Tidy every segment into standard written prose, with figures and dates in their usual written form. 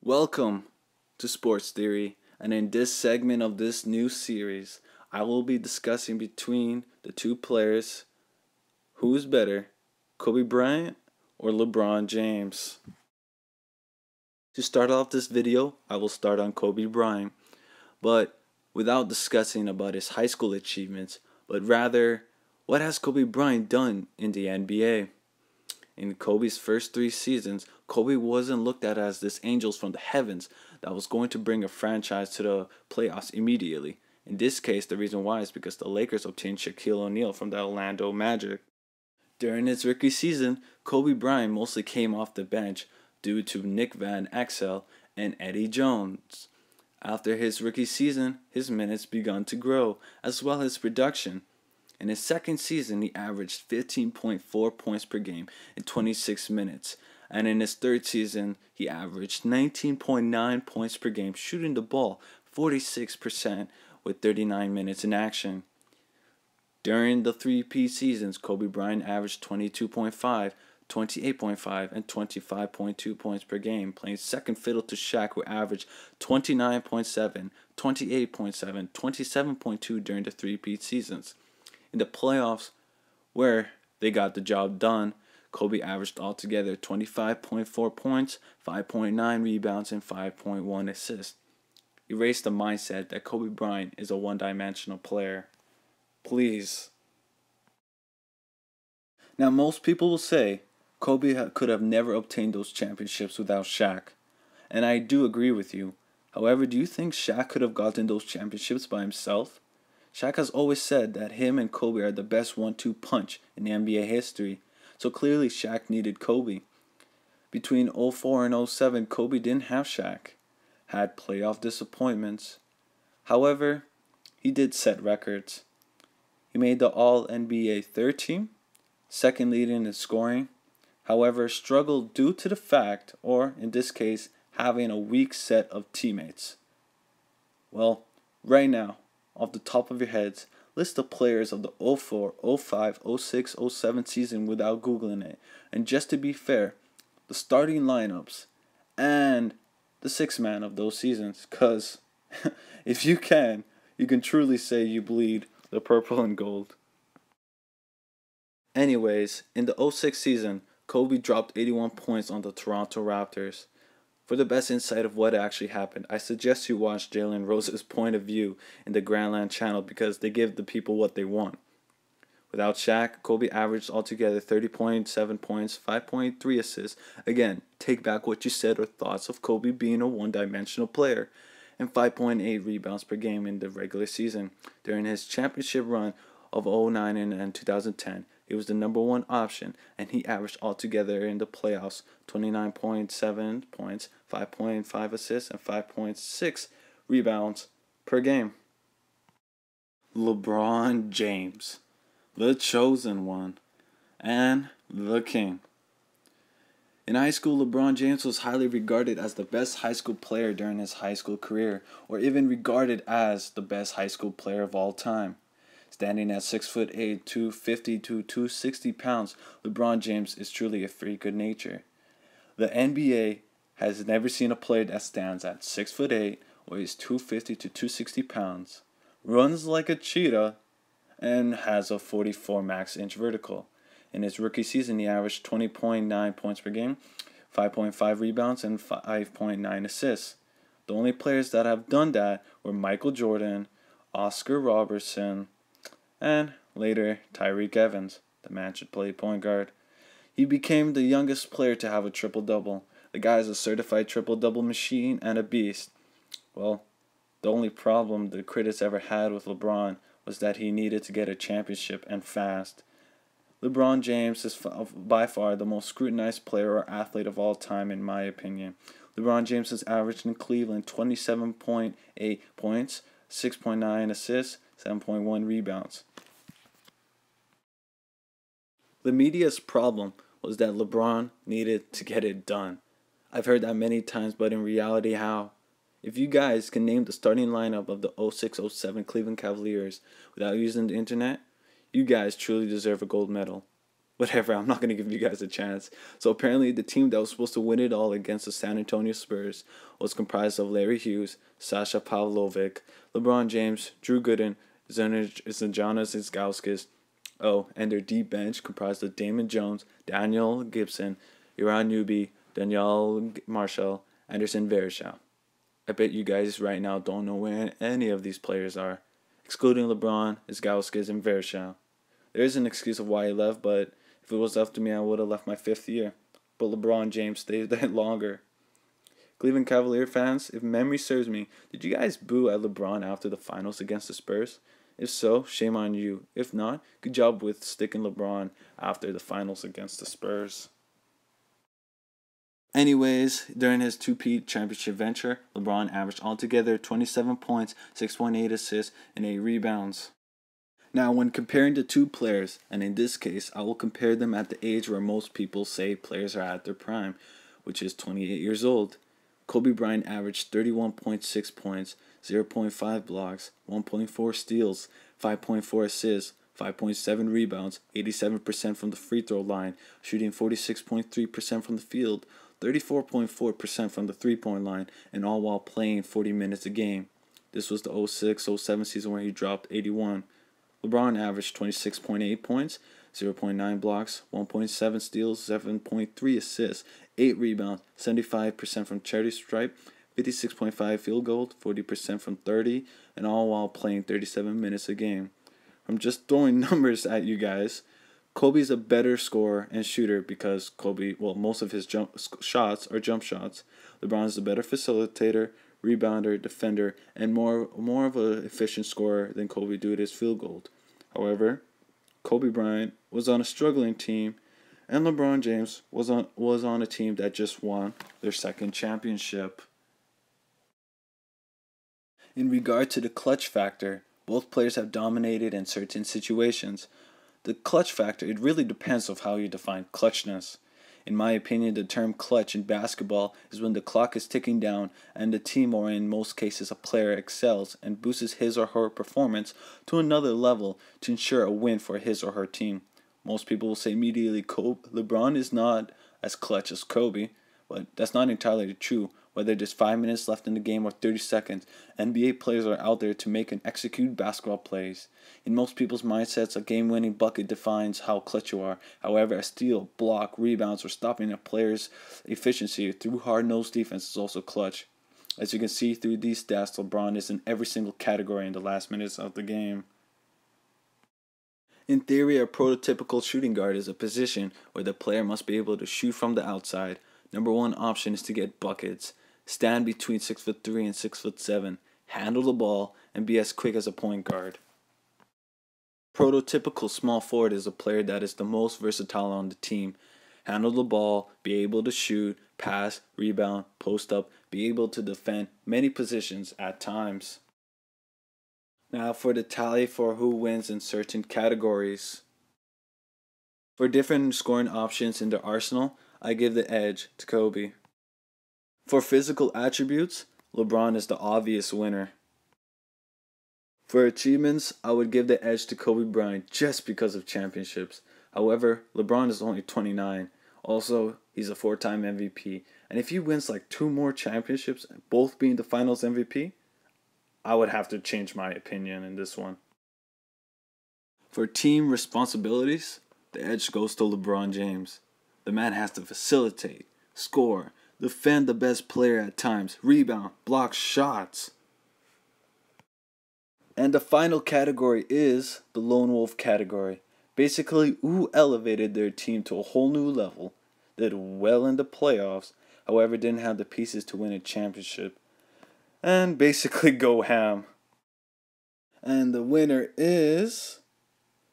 Welcome to Sports Theory, and in this segment of this new series, I will be discussing between the two players who is better, Kobe Bryant or LeBron James. To start off this video, I will start on Kobe Bryant, but without discussing about his high school achievements, but rather, what has Kobe Bryant done in the NBA? In Kobe's first 3 seasons, Kobe wasn't looked at as this angel from the heavens that was going to bring a franchise to the playoffs immediately. In this case, the reason why is because the Lakers obtained Shaquille O'Neal from the Orlando Magic. During his rookie season, Kobe Bryant mostly came off the bench due to Nick Van Exel and Eddie Jones. After his rookie season, his minutes began to grow, as well as production. In his second season, he averaged 15.4 points per game in 26 minutes. And in his third season, he averaged 19.9 points per game, shooting the ball 46% with 39 minutes in action. During the three peat seasons, Kobe Bryant averaged 22.5, 28.5, and 25.2 points per game, playing second fiddle to Shaq, who averaged 29.7, 28.7, 27.2 during the three peat seasons. In the playoffs, where they got the job done, Kobe averaged altogether 25.4 points, 5.9 rebounds, and 5.1 assists. Erase the mindset that Kobe Bryant is a one-dimensional player. Please. Now, most people will say Kobe could have never obtained those championships without Shaq. And I do agree with you. However, do you think Shaq could have gotten those championships by himself? Shaq has always said that him and Kobe are the best 1-2 punch in the NBA history, so clearly Shaq needed Kobe. Between 04 and 07, Kobe didn't have Shaq, had playoff disappointments. However, he did set records. He made the All-NBA third team, second leading in scoring, however struggled due to the fact, or in this case, having a weak set of teammates. Well, right now, off the top of your heads, list the players of the 04, 05, 06, 07 season without Googling it. And just to be fair, the starting lineups and the sixth man of those seasons. Because if you can truly say you bleed the purple and gold. Anyways, in the 06 season, Kobe dropped 81 points on the Toronto Raptors. For the best insight of what actually happened, I suggest you watch Jalen Rose's point of view in the Grandland channel because they give the people what they want. Without Shaq, Kobe averaged altogether 30.7 points, 5.3 assists. Again, take back what you said or thoughts of Kobe being a one-dimensional player. And 5.8 rebounds per game in the regular season. During his championship run of 09 and 2010, he was the number one option, and he averaged altogether in the playoffs 29.7 points, 5.5 assists, and 5.6 rebounds per game. LeBron James, the chosen one, and the king. In high school, LeBron James was highly regarded as the best high school player during his high school career, or even regarded as the best high school player of all time. Standing at 6'8", 250 to 260 pounds, LeBron James is truly a freak of nature. The NBA has never seen a player that stands at 6'8", weighs 250 to 260 pounds, runs like a cheetah, and has a 44 max inch vertical. In his rookie season, he averaged 20.9 points per game, 5.5 rebounds, and 5.9 assists. The only players that have done that were Michael Jordan, Oscar Robertson, and later Tyreke Evans. The man should play point guard. He became the youngest player to have a triple-double. The guy is a certified triple-double machine and a beast. Well, the only problem the critics ever had with LeBron was that he needed to get a championship and fast. LeBron James is by far the most scrutinized player or athlete of all time in my opinion. LeBron James has averaged in Cleveland 27.8 points, 6.9 assists, 7.1 rebounds. The media's problem was that LeBron needed to get it done. I've heard that many times, but in reality, how? If you guys can name the starting lineup of the 06-07 Cleveland Cavaliers without using the internet, you guys truly deserve a gold medal. Whatever, I'm not going to give you guys a chance. So apparently the team that was supposed to win it all against the San Antonio Spurs was comprised of Larry Hughes, Sasha Pavlovic, LeBron James, Drew Gooden, Zjonas Ilgauskas. Oh, and their deep bench comprised of Damon Jones, Daniel Gibson, Iran Newby, Danielle Marshall, Anderson Varejao. I bet you guys right now don't know where any of these players are, excluding LeBron, Ilgauskas, and Varejao. There is an excuse of why he left, but if it was up to me, I would have left my 5th year. But LeBron James stayed there longer. Cleveland Cavalier fans, if memory serves me, did you guys boo at LeBron after the finals against the Spurs? If so, shame on you. If not, good job with sticking LeBron after the finals against the Spurs. Anyways, during his two-peat championship venture, LeBron averaged altogether 27 points, 6.8 assists, and 8 rebounds. Now, when comparing the two players, and in this case, I will compare them at the age where most people say players are at their prime, which is 28 years old. Kobe Bryant averaged 31.6 points, 0.5 blocks, 1.4 steals, 5.4 assists, 5.7 rebounds, 87% from the free throw line, shooting 46.3% from the field, 34.4% from the three-point line, and all while playing 40 minutes a game. This was the 06-07 season where he dropped 81. LeBron averaged 26.8 points, 0.9 blocks, 1.7 steals, 7.3 assists, 8 rebounds, 75% from charity stripe, 56.5 field goal, 40% from 30, and all while playing 37 minutes a game. I'm just throwing numbers at you guys. Kobe's a better scorer and shooter because most of his shots are jump shots. LeBron's a better facilitator, rebounder, defender, and more of an efficient scorer than Kobe due to his field goal. However, Kobe Bryant was on a struggling team, and LeBron James was on a team that just won their 2nd championship. In regard to the clutch factor, both players have dominated in certain situations. The clutch factor, it really depends on how you define clutchness. In my opinion, the term clutch in basketball is when the clock is ticking down and the team, or in most cases a player, excels and boosts his or her performance to another level to ensure a win for his or her team. Most people will say immediately LeBron is not as clutch as Kobe, but that's not entirely true. Whether there's 5 minutes left in the game or 30 seconds, NBA players are out there to make and execute basketball plays. In most people's mindsets, a game-winning bucket defines how clutch you are. However, a steal, block, rebounds, or stopping a player's efficiency through hard-nosed defense is also clutch. As you can see through these stats, LeBron is in every single category in the last minutes of the game. In theory, a prototypical shooting guard is a position where the player must be able to shoot from the outside. Number one option is to get buckets. Stand between 6'3" and 6'7", handle the ball, and be as quick as a point guard. Prototypical small forward is a player that is the most versatile on the team. Handle the ball, be able to shoot, pass, rebound, post up, be able to defend many positions at times. Now for the tally for who wins in certain categories. For different scoring options in the arsenal, I give the edge to Kobe. For physical attributes, LeBron is the obvious winner. For achievements, I would give the edge to Kobe Bryant just because of championships. However, LeBron is only 29. Also, he's a 4-time MVP. And if he wins like 2 more championships, both being the finals MVP, I would have to change my opinion in this one. For team responsibilities, the edge goes to LeBron James. The man has to facilitate, score, defend the best player at times, rebound, block shots. And the final category is the lone wolf category. Basically, who elevated their team to a whole new level, did well in the playoffs, however didn't have the pieces to win a championship, and basically go ham. And the winner is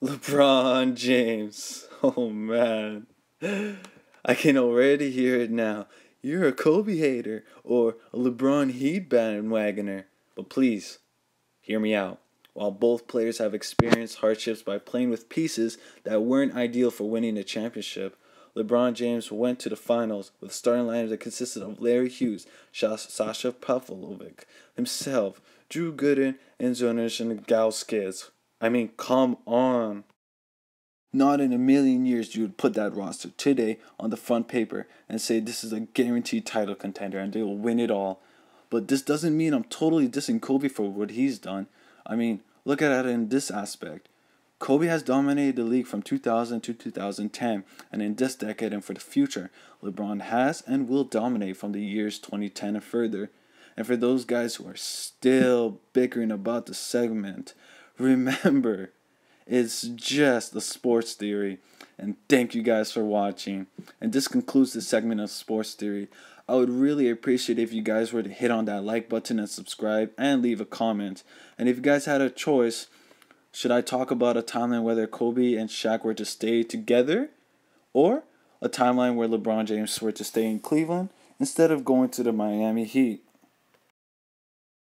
LeBron James. Oh man, I can already hear it now. You're a Kobe hater or a LeBron Heat bandwagoner. But please, hear me out. While both players have experienced hardships by playing with pieces that weren't ideal for winning a championship, LeBron James went to the finals with a starting lineup that consisted of Larry Hughes, Sasha Pavlovic, himself, Drew Gooden, and Zjonas Ilgauskas. I mean, come on. Not in a million years you would put that roster today on the front paper and say this is a guaranteed title contender and they will win it all. But this doesn't mean I'm totally dissing Kobe for what he's done. I mean, look at it in this aspect. Kobe has dominated the league from 2000 to 2010, and in this decade and for the future, LeBron has and will dominate from the years 2010 and further. And for those guys who are still bickering about the segment, remember, it's just a sports theory. And thank you guys for watching. And this concludes the segment of sports theory. I would really appreciate if you guys were to hit on that like button and subscribe and leave a comment. And if you guys had a choice, should I talk about a timeline whether Kobe and Shaq were to stay together, or a timeline where LeBron James were to stay in Cleveland instead of going to the Miami Heat?